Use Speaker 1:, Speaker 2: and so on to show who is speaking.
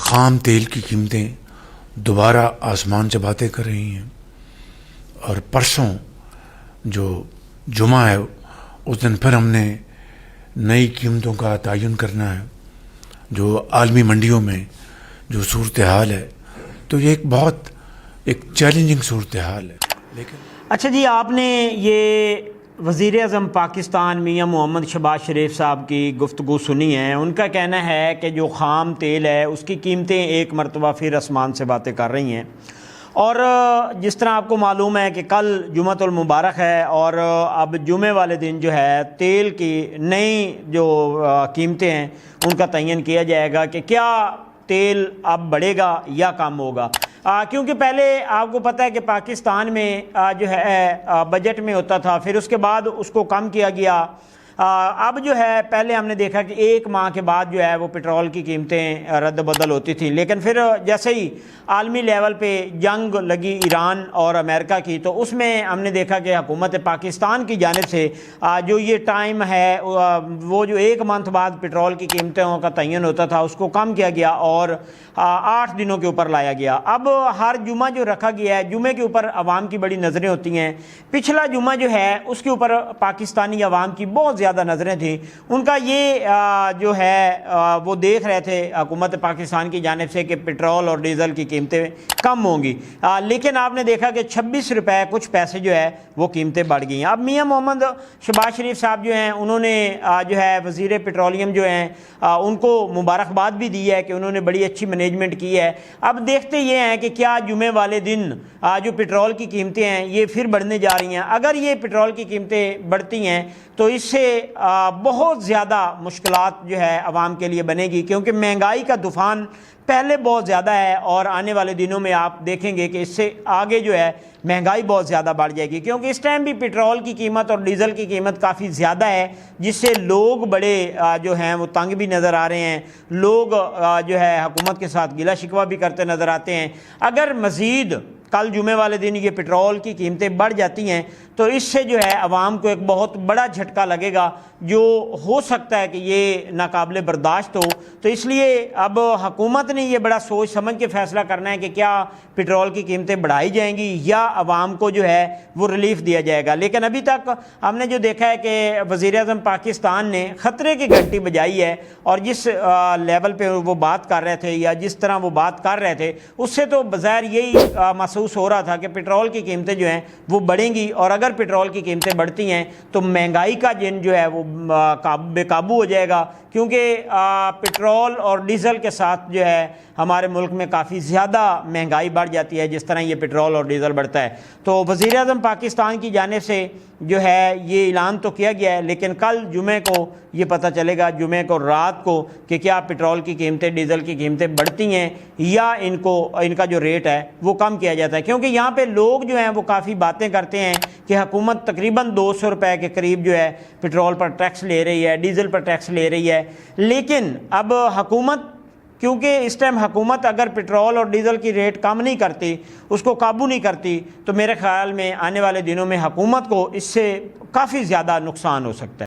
Speaker 1: ख़ाम तेल की कीमतें दोबारा आसमान से बातें कर रही हैं और परसों जो जुमा है उस दिन फिर हमने नई कीमतों का तयन करना है। जो आलमी मंडियों में जो सूरत हाल है तो ये एक चैलेंजिंग सूरत हाल है। लेकिन
Speaker 2: अच्छा जी, आपने ये वज़ीर आज़म पाकिस्तान मियां मोहम्मद शहबाज शरीफ साहब की गुफ्तगू सुनी है। उनका कहना है कि जो ख़ाम तेल है उसकी कीमतें एक मरतबा फिर आसमान से बातें कर रही हैं। और जिस तरह आपको मालूम है कि कल जुमातुल मुबारक है और अब जुमे वाले दिन जो है तेल की नई जो कीमतें हैं उनका तयन किया जाएगा कि क्या तेल अब बढ़ेगा या कम होगा। क्योंकि पहले आपको पता है कि पाकिस्तान में जो है बजट में होता था, फिर उसके बाद उसको कम किया गया। अब जो है पहले हमने देखा कि एक माह के बाद जो है वो पेट्रोल की कीमतें रद्द बदल होती थी, लेकिन फिर जैसे ही आलमी लेवल पे जंग लगी ईरान और अमेरिका की, तो उसमें हमने देखा कि हुकूमत पाकिस्तान की जानिब से जो ये टाइम है वो जो एक मंथ बाद पेट्रोल की कीमतों का तयन होता था उसको कम किया गया और 8 दिनों के ऊपर लाया गया। अब हर जुमा जो रखा गया है, जुमे के ऊपर अवाम की बड़ी नज़रें होती हैं। पिछला जुमा जो है उसके ऊपर पाकिस्तानी अवाम की बहुत ज़्यादा नज़रें थी। उनका ये जो है वो देख रहे थे हुकूमत पाकिस्तान की जानिब से कि पेट्रोल और डीज़ल की कीमतें कम होंगी, लेकिन आपने देखा कि 26 रुपये कुछ पैसे जो है वो कीमतें बढ़ गई हैं। अब मियां मोहम्मद शहबाज शरीफ साहब जो हैं उन्होंने जो है वज़ीर पेट्रोलियम जो हैं उनको मुबारकबाद भी दी है कि उन्होंने बड़ी अच्छी मैनेजमेंट की है। अब देखते ये हैं कि क्या जुमे वाले दिन जो पेट्रोल की कीमतें हैं ये फिर बढ़ने जा रही हैं। अगर ये पेट्रोल की कीमतें बढ़ती हैं तो इससे बहुत ज़्यादा मुश्किलात जो है आवाम के लिए बनेगी, क्योंकि महंगाई का तूफ़ान पहले बहुत ज़्यादा है और आने वाले दिनों में आप देखेंगे कि इससे आगे जो है महंगाई बहुत ज़्यादा बढ़ जाएगी, क्योंकि इस टाइम भी पेट्रोल की कीमत और डीज़ल की कीमत काफ़ी ज़्यादा है, जिससे लोग बड़े जो हैं वो तंग भी नज़र आ रहे हैं। लोग जो है हुकूमत के साथ गिला शिकवा भी करते नज़र आते हैं। अगर मज़ीद कल जुमे वाले दिन ये पेट्रोल की कीमतें बढ़ जाती हैं तो इससे जो है आवाम को एक बहुत बड़ा झटका लगेगा, जो हो सकता है कि ये नाकाबिले बर्दाश्त हो। तो इसलिए अब हुकूमत ने ये बड़ा सोच समझ के फ़ैसला करना है कि क्या पेट्रोल की कीमतें बढ़ाई जाएंगी या आवाम को जो है वो रिलीफ दिया जाएगा। लेकिन अभी तक हमने जो देखा है कि वज़ीर आज़म पाकिस्तान ने ख़तरे की घंटी बजाई है और जिस लेवल पर वो बात कर रहे थे या जिस तरह वो बात कर रहे थे उससे तो बज़ाहिर यही महसूस हो रहा था कि पेट्रोल की कीमतें जो हैं वो बढ़ेंगी, और अगर पेट्रोल की कीमतें बढ़ती हैं तो महंगाई का जिन जो है वो बेकाबू हो जाएगा, क्योंकि पेट्रोल और डीज़ल के साथ जो है हमारे मुल्क में काफ़ी ज़्यादा महंगाई बढ़ जाती है जिस तरह ये पेट्रोल और डीज़ल बढ़ता है। तो वज़ीर आज़म पाकिस्तान की जानिब से जो है ये ऐलान तो किया गया है, लेकिन कल जुमे को ये पता चलेगा, जुमे को रात को, कि क्या पेट्रोल की कीमतें डीज़ल की कीमतें बढ़ती हैं या इनका जो रेट है वो कम किया जाता है। क्योंकि यहाँ पे लोग जो हैं वो काफ़ी बातें करते हैं कि हुकूमत तकरीबन 200 रुपये के करीब जो है पेट्रोल पर टैक्स ले रही है, डीज़ल पर टैक्स ले रही है। लेकिन अब हुकूमत, क्योंकि इस टाइम हुकूमत अगर पेट्रोल और डीज़ल की रेट कम नहीं करती, उसको काबू नहीं करती, तो मेरे ख़्याल में आने वाले दिनों में हुकूमत को इससे काफ़ी ज़्यादा नुकसान हो सकता है।